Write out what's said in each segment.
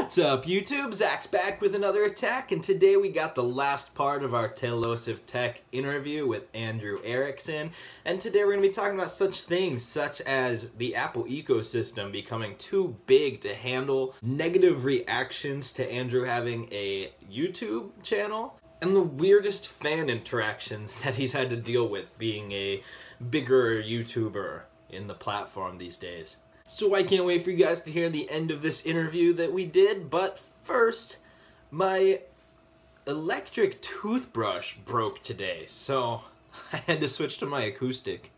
What's up, YouTube? Zach's back with another attack, and today we got the last part of our Tailosive Tech interview with Andrew Erickson. And today we're going to be talking about such things such as the Apple ecosystem becoming too big to handle, negative reactions to Andrew having a YouTube channel, and the weirdest fan interactions that he's had to deal with being a bigger YouTuber in the platform these days. So I can't wait for you guys to hear the end of this interview that we did, but first, my electric toothbrush broke today, so I had to switch to my acoustic.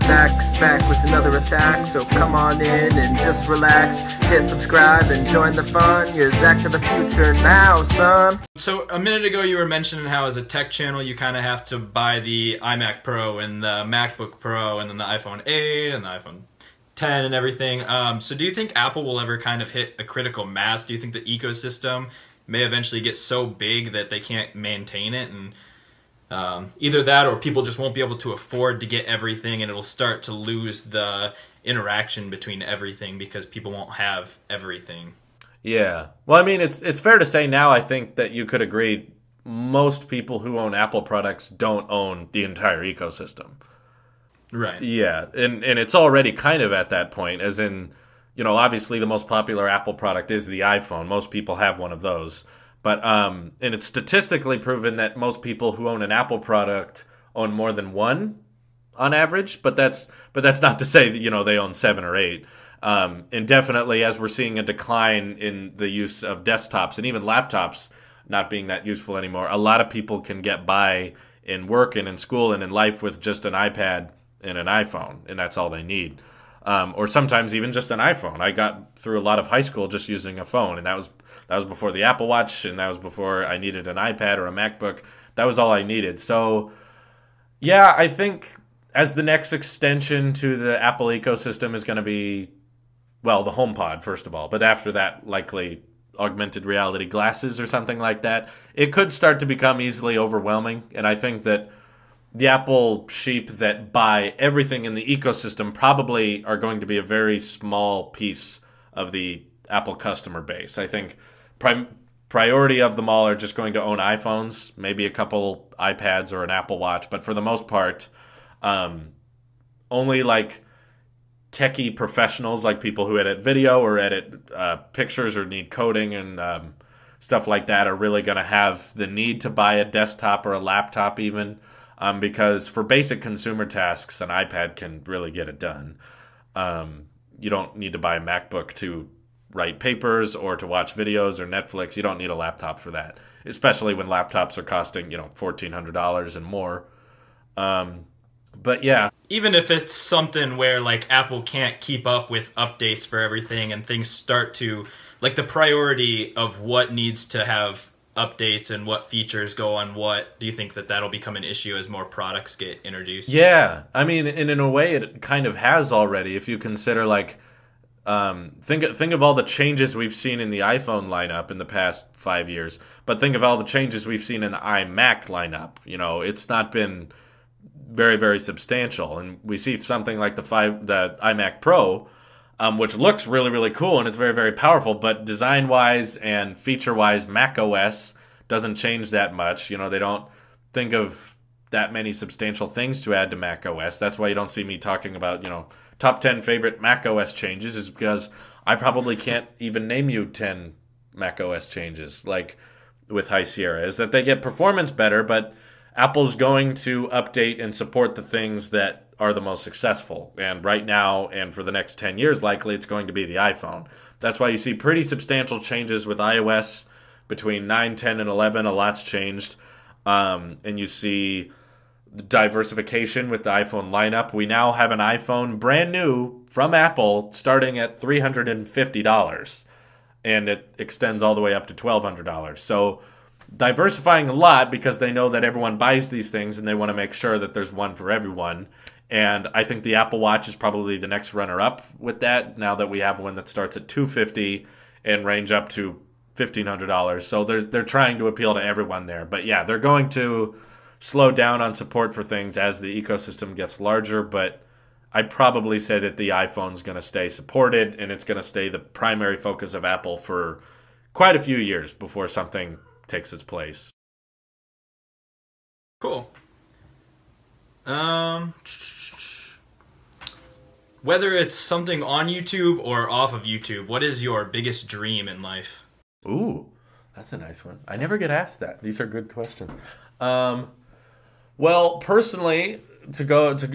Zach's back with another attack, so come on in and just relax. Hit subscribe and join the fun. You're Zach to the future now, son. So a minute ago you were mentioning how as a tech channel you kind of have to buy the iMac Pro and the MacBook Pro and then the iPhone 8 and the iPhone 10 and everything. So do you think Apple will ever kind of hit a critical mass? Do you think the ecosystem may eventually get so big that they can't maintain it, and either that or people just won't be able to afford to get everything and it'll start to lose the interaction between everything because people won't have everything? Yeah. Well, I mean, it's fair to say now, I think that you could agree, most people who own Apple products don't own the entire ecosystem. Right. Yeah, and it's already kind of at that point, as in, you know, obviously the most popular Apple product is the iPhone. Most people have one of those. But and it's statistically proven that most people who own an Apple product own more than one on average, but that's not to say that, you know, they own 7 or 8. And definitely, as we're seeing a decline in the use of desktops and even laptops not being that useful anymore, a lot of people can get by in work and in school and in life with just an iPad and an iPhone, and that's all they need. Or sometimes even just an iPhone. I got through a lot of high school just using a phone, and that was before the Apple Watch, and that was before I needed an iPad or a MacBook. That was all I needed. So, yeah, I think as the next extension to the Apple ecosystem is going to be, well, the HomePod, first of all, but after that, likely augmented reality glasses or something like that, it could start to become easily overwhelming, and I think that the Apple sheep that buy everything in the ecosystem probably are going to be a very small piece of the Apple customer base. I think priority of them all are just going to own iPhones, maybe a couple iPads or an Apple Watch, but for the most part, only like techie professionals, like people who edit video or edit pictures or need coding and stuff like that, are really going to have the need to buy a desktop or a laptop even. Because for basic consumer tasks, an iPad can really get it done. You don't need to buy a MacBook to write papers or to watch videos or Netflix. You don't need a laptop for that, especially when laptops are costing, you know, $1,400 and more. But yeah. Even if it's something where like Apple can't keep up with updates for everything and things start to, like, the priority of what needs to have updates and what features go on what, do you think that that'll become an issue as more products get introduced? Yeah, I mean, and in a way it kind of has already. If you consider, like, think of all the changes we've seen in the iPhone lineup in the past 5 years, but think of all the changes we've seen in the iMac lineup. You know, it's not been very, very substantial, and we see something like the iMac Pro, which looks really, really cool, and it's very, very powerful, but design-wise and feature-wise, Mac OS doesn't change that much. You know, they don't think of that many substantial things to add to Mac OS. That's why you don't see me talking about, you know, top 10 favorite Mac OS changes, is because I probably can't even name you 10 Mac OS changes, like with High Sierra, is that they get performance better, but Apple's going to update and support the things that are the most successful. And right now, and for the next 10 years, likely it's going to be the iPhone. That's why you see pretty substantial changes with iOS between 9, 10, and 11. A lot's changed. And you see diversification with the iPhone lineup. We now have an iPhone brand new from Apple starting at $350. And it extends all the way up to $1,200. So diversifying a lot, because they know that everyone buys these things and they want to make sure that there's one for everyone. And I think the Apple Watch is probably the next runner-up with that, now that we have one that starts at $250 and range up to $1,500. So they're trying to appeal to everyone there. But yeah, they're going to slow down on support for things as the ecosystem gets larger, but I'd probably say that the iPhone's going to stay supported, and it's going to stay the primary focus of Apple for quite a few years before something takes its place. Cool. Whether it's something on YouTube or off of YouTube, what is your biggest dream in life? Ooh, that's a nice one. I never get asked that. These are good questions. Well, personally,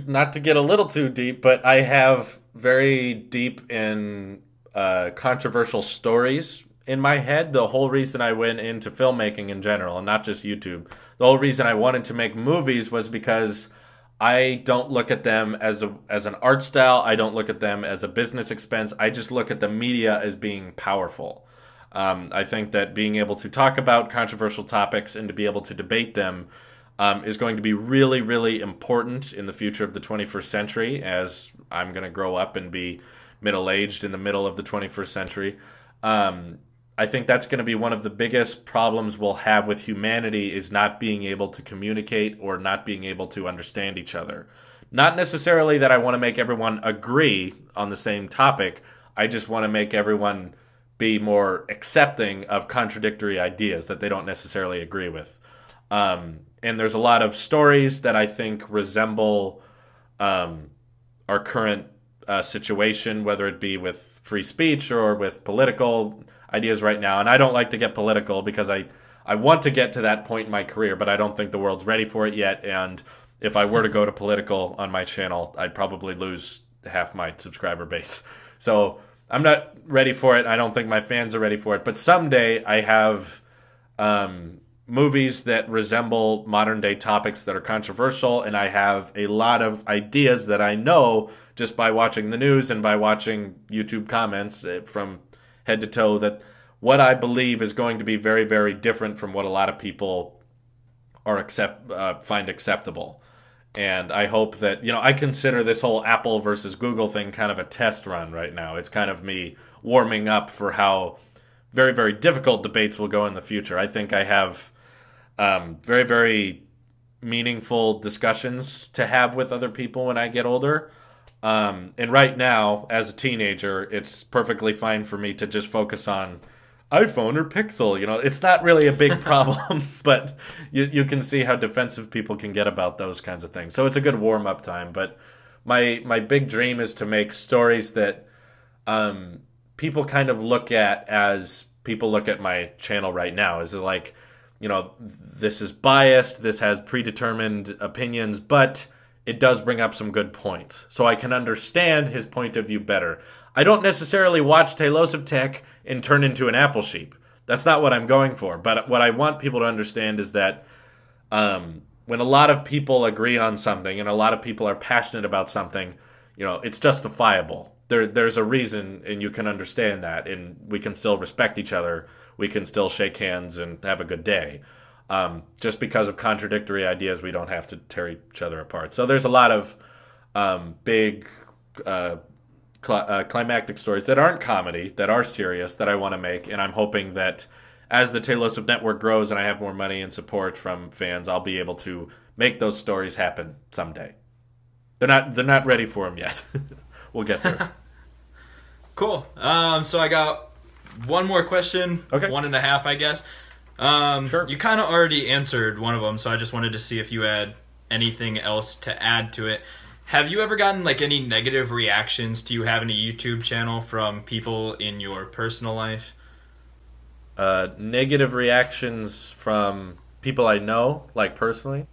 not to get a little too deep, but I have very deep and controversial stories in my head. The whole reason I went into filmmaking in general, and not just YouTube, the whole reason I wanted to make movies was because I don't look at them as an art style. I don't look at them as a business expense. I just look at the media as being powerful. I think that being able to talk about controversial topics and to be able to debate them is going to be really, really important in the future of the 21st century, as I'm going to grow up and be middle-aged in the middle of the 21st century. I think that's going to be one of the biggest problems we'll have with humanity, is not being able to communicate or not being able to understand each other. Not necessarily that I want to make everyone agree on the same topic. I just want to make everyone be more accepting of contradictory ideas that they don't necessarily agree with. And there's a lot of stories that I think resemble our current situation, whether it be with free speech or with political ideas right now. And I don't like to get political because I want to get to that point in my career, but I don't think the world's ready for it yet. And if I were to go to political on my channel, I'd probably lose half my subscriber base. So I'm not ready for it. I don't think my fans are ready for it. But someday I have movies that resemble modern day topics that are controversial, and I have a lot of ideas that I know just by watching the news and by watching YouTube comments from head to toe, that what I believe is going to be very, very different from what a lot of people find acceptable. And I hope that, I consider this whole Apple versus Google thing kind of a test run right now. It's kind of me warming up for how very, very difficult debates will go in the future. I think I have very, very meaningful discussions to have with other people when I get older. And right now, as a teenager, it's perfectly fine for me to just focus on iPhone or Pixel. It's not really a big problem, but you can see how defensive people can get about those kinds of things. So it's a good warm-up time. But my big dream is to make stories that people kind of look at as people look at my channel right now. Is it like, this is biased, this has predetermined opinions, but it does bring up some good points. So I can understand his point of view better. I don't necessarily watch Tailosive Tech and turn into an Apple sheep. That's not what I'm going for. But what I want people to understand is that when a lot of people agree on something and a lot of people are passionate about something, it's justifiable. There's a reason, and you can understand that, and we can still respect each other. We can still shake hands and have a good day. Just because of contradictory ideas, we don't have to tear each other apart. So there's a lot of big climactic stories that aren't comedy, that are serious, that I want to make. And I'm hoping that as the Tailosive Network grows and I have more money and support from fans, I'll be able to make those stories happen someday. They're not ready for them yet. We'll get there. Cool. So I got one more question. Okay. 1.5, I guess. Sure. You kind of already answered one of them, so I just wanted to see if you had anything else to add to it. Have you ever gotten any negative reactions to you having a YouTube channel from people in your personal life? Negative reactions from people I know, personally?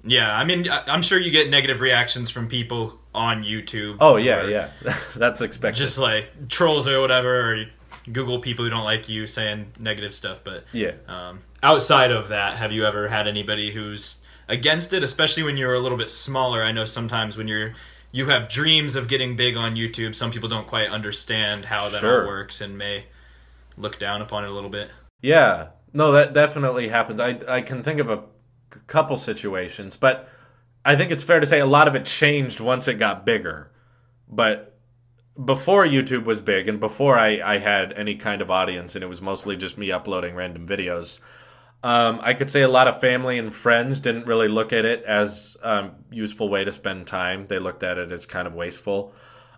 Yeah, I mean, I'm sure you get negative reactions from people on YouTube. Oh, yeah. That's expected. Just trolls or whatever, or Google people who don't like you saying negative stuff. But yeah. Outside of that, have you ever had anybody who's against it, especially when you're a little bit smaller? I know sometimes when you have dreams of getting big on YouTube, some people don't quite understand how that all works and may look down upon it a little bit. Yeah. No, that definitely happens. I can think of a couple situations, but I think it's fair to say a lot of it changed once it got bigger. But before YouTube was big and before I had any kind of audience and it was mostly just me uploading random videos, I could say a lot of family and friends didn't really look at it as a useful way to spend time. They looked at it as kind of wasteful,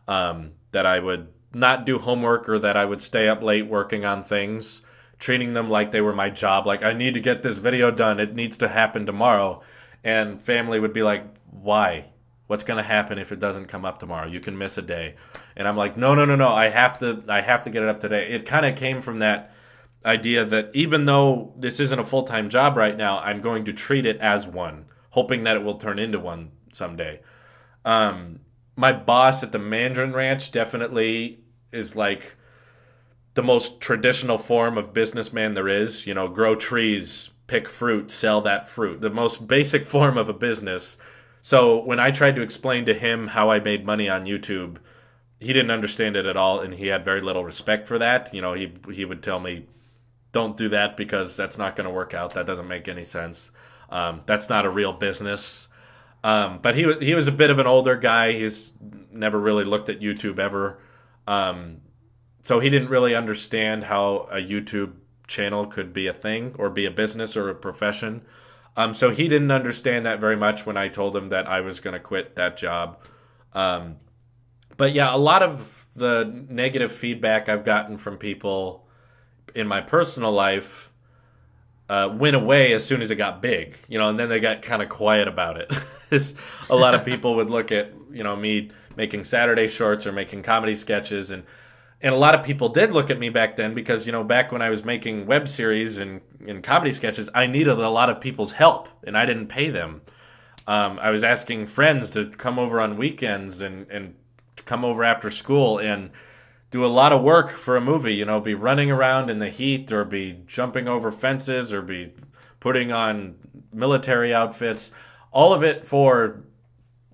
that I would not do homework or that I would stay up late working on things. treating them like they were my job. Like, I need to get this video done. It needs to happen tomorrow. And family would be like, why? What's going to happen if it doesn't come up tomorrow? You can miss a day. And I'm like, no. I have to get it up today. It kind of came from that idea that even though this isn't a full-time job right now, I'm going to treat it as one, hoping that it will turn into one someday. My boss at the Mandarin Ranch definitely is like the most traditional form of businessman there is. You know, grow trees, pick fruit, sell that fruit. The most basic form of a business. So when I tried to explain to him how I made money on YouTube, he didn't understand it at all, and he had very little respect for that. You know, he would tell me, don't do that because that's not going to work out. That doesn't make any sense. That's not a real business. But he was a bit of an older guy. He's never really looked at YouTube ever. So he didn't really understand how a YouTube channel could be a thing or be a business or a profession. So he didn't understand that very much when I told him that I was going to quit that job. But yeah, a lot of the negative feedback I've gotten from people in my personal life went away as soon as it got big, you know, and then they got kind of quiet about it. A lot of people would look at, you know, me making Saturday shorts or making comedy sketches, and a lot of people did look at me back then because, you know, back when I was making web series and comedy sketches, I needed a lot of people's help, and I didn't pay them. I was asking friends to come over on weekends and come over after school and do a lot of work for a movie, you know, be running around in the heat or be jumping over fences or be putting on military outfits, all of it for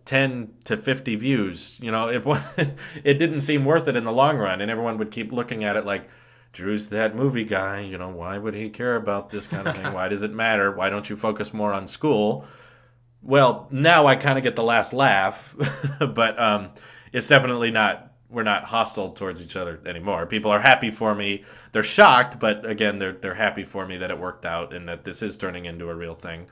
10 to 50 views. You know, it didn't seem worth it in the long run, and everyone would keep looking at it like, Drew's that movie guy, you know, why would he care about this kind of thing? Why does it matter? Why don't you focus more on school? Well, now I kind of get the last laugh, but it's definitely not, we're not hostile towards each other anymore. People are happy for me. They're shocked, but again, they're happy for me that it worked out and that this is turning into a real thing.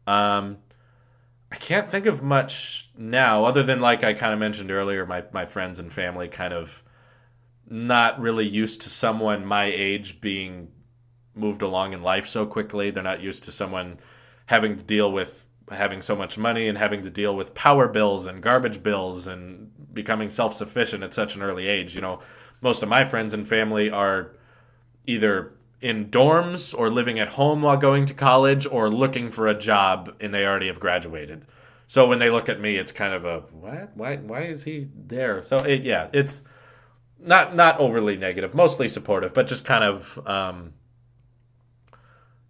I can't think of much now other than, like I kind of mentioned earlier, my friends and family kind of not really used to someone my age being moved along in life so quickly. They're not used to someone having to deal with having so much money and having to deal with power bills and garbage bills and becoming self-sufficient at such an early age. You know, most of my friends and family are either in dorms or living at home while going to college or looking for a job, and they already have graduated. So when they look at me, it's kind of a, what? Why is he there? So it's not overly negative, mostly supportive, but just kind of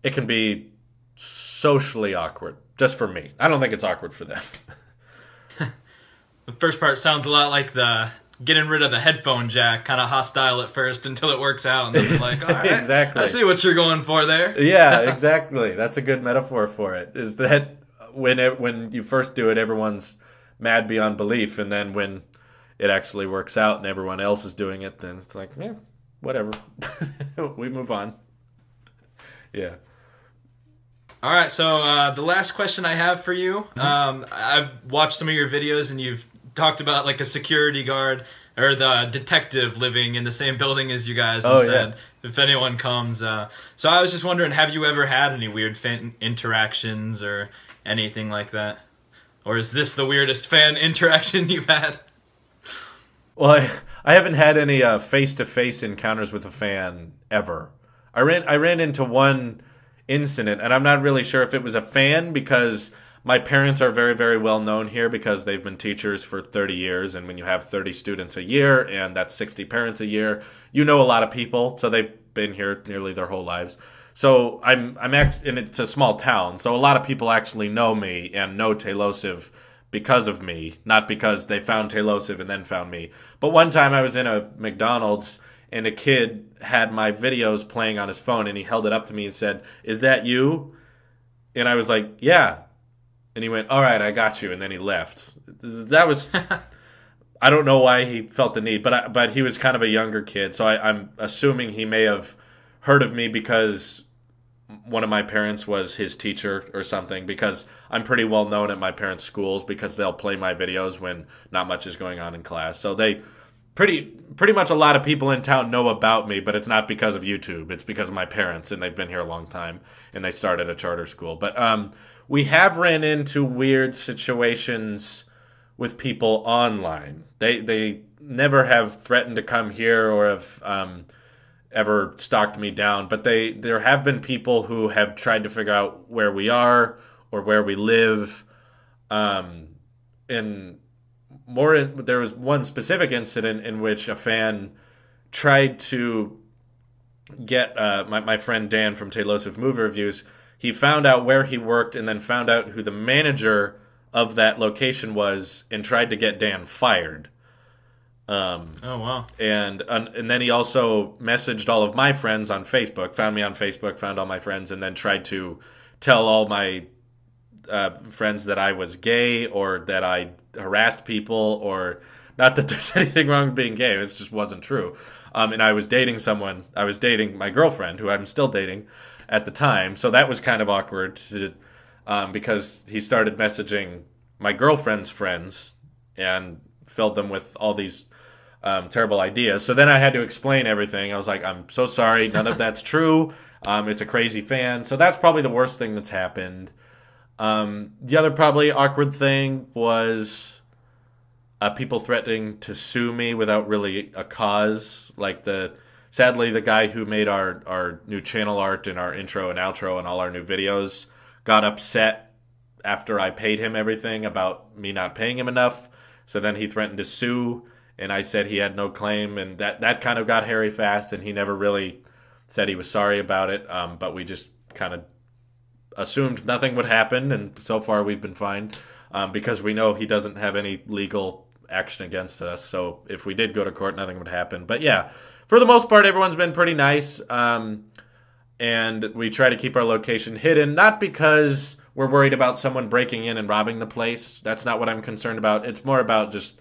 it can be socially awkward just for me. I don't think it's awkward for them. The first part sounds a lot like the getting rid of the headphone jack, kind of hostile at first until it works out, and then you're like, all right, exactly. I see what you're going for there. Yeah, exactly. That's a good metaphor for it, is that when you first do it, everyone's mad beyond belief, and then when it actually works out and everyone else is doing it, then it's like, yeah, whatever. We move on. Yeah. All right, so the last question I have for you, I've watched some of your videos, and you've talked about like a security guard or the detective living in the same building as you guys and said, if anyone comes. So I was just wondering, have you ever had any weird fan interactions or anything like that? Or is this the weirdest fan interaction you've had? Well, I haven't had any face-to-face encounters with a fan ever. I ran into one incident, and I'm not really sure if it was a fan, because my parents are very, very well known here because they've been teachers for 30 years, and when you have 30 students a year, and that's 60 parents a year, you know a lot of people, so they've been here nearly their whole lives. So I'm actually, and it's a small town, so a lot of people actually know me and know Tailosive because of me, not because they found Tailosive and then found me. But one time I was in a McDonald's, and a kid had my videos playing on his phone, and he held it up to me and said, "Is that you?" And I was like, "Yeah." And he went, "All right, I got you." And then he left. That was, I don't know why he felt the need, but he was kind of a younger kid. So I'm assuming he may have heard of me because one of my parents was his teacher or something, because I'm pretty well known at my parents' schools because they'll play my videos when not much is going on in class. So they pretty much a lot of people in town know about me, but it's not because of YouTube. It's because of my parents, and they've been here a long time, and they started a charter school. But we have ran into weird situations with people online. They never have threatened to come here or have ever stalked me down, but there have been people who have tried to figure out where we are or where we live. There was one specific incident in which a fan tried to get my friend Dan from Tailosive Movie Reviews. He found out where he worked and then found out who the manager of that location was and tried to get Dan fired. Oh, wow. And then he also messaged all of my friends on Facebook, found me on Facebook, found all my friends, and then tried to tell all my friends that I was gay or that I harassed people, or not that there's anything wrong with being gay. It just wasn't true. And I was dating someone. I was dating my girlfriend, who I'm still dating at the time. So that was kind of awkward because he started messaging my girlfriend's friends and filled them with all these terrible ideas. So then I had to explain everything. I was like, I'm so sorry. None of that's true. It's a crazy fan. So that's probably the worst thing that's happened. The other probably awkward thing was people threatening to sue me without really a cause. Like sadly, the guy who made our new channel art and our intro and outro and all our new videos got upset after I paid him everything about me not paying him enough. So then he threatened to sue, and I said he had no claim, and that kind of got hairy fast, and he never really said he was sorry about it, but we just kind of assumed nothing would happen, and so far we've been fine because we know he doesn't have any legal action against us. So if we did go to court, nothing would happen. But yeah, for the most part, everyone's been pretty nice, and we try to keep our location hidden, not because we're worried about someone breaking in and robbing the place. That's not what I'm concerned about. It's more about just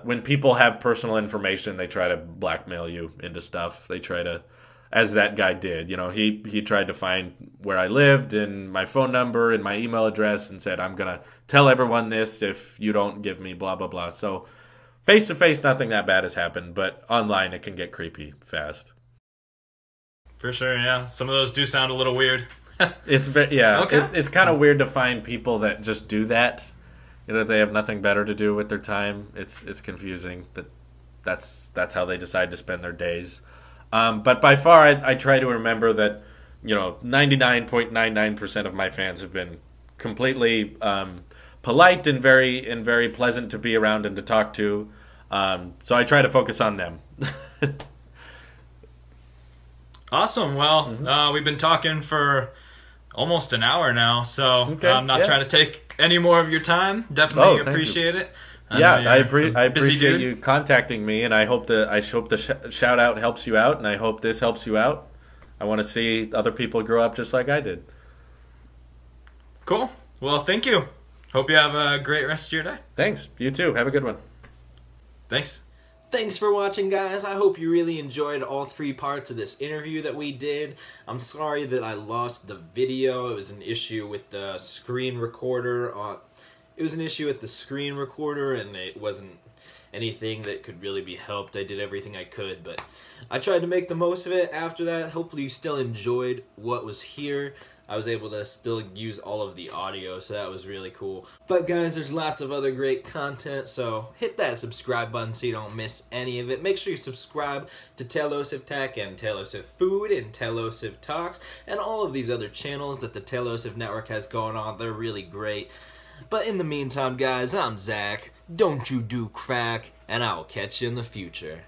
when people have personal information, they try to blackmail you into stuff. They try to, as that guy did. You know, he tried to find where I lived and my phone number and my email address and said, I'm going to tell everyone this if you don't give me blah, blah, blah. So face-to-face, nothing that bad has happened, but online it can get creepy fast. For sure, yeah. Some of those do sound a little weird. Okay. It's kind of weird to find people that just do that. You know, they have nothing better to do with their time. It's confusing that's how they decide to spend their days. But by far, I try to remember that, you know, 99.99% of my fans have been completely polite and very pleasant to be around and to talk to. So I try to focus on them. Awesome. Well, we've been talking for almost an hour now, so okay, I'm not trying to take any more of your time. Definitely appreciate it. I appreciate you contacting me, and I hope the shout out helps you out, and I hope this helps you out. I want to see other people grow up just like I did. Cool. Well, thank you. Hope you have a great rest of your day. Thanks. You too. Have a good one. Thanks. Thanks for watching, guys. I hope you really enjoyed all 3 parts of this interview that we did. I'm sorry that I lost the video. It was an issue with the screen recorder. It was an issue with the screen recorder, and it wasn't anything that could really be helped. I did everything I could, but I tried to make the most of it. After that, hopefully you still enjoyed what was here. I was able to still use all of the audio, so that was really cool. But guys, there's lots of other great content, so hit that subscribe button so you don't miss any of it. Make sure you subscribe to Tailosive Tech and Tailosive Food and Tailosive Talks and all of these other channels that the Tailosive Network has going on. They're really great. But in the meantime, guys, I'm Zach. Don't you do crack, and I'll catch you in the future.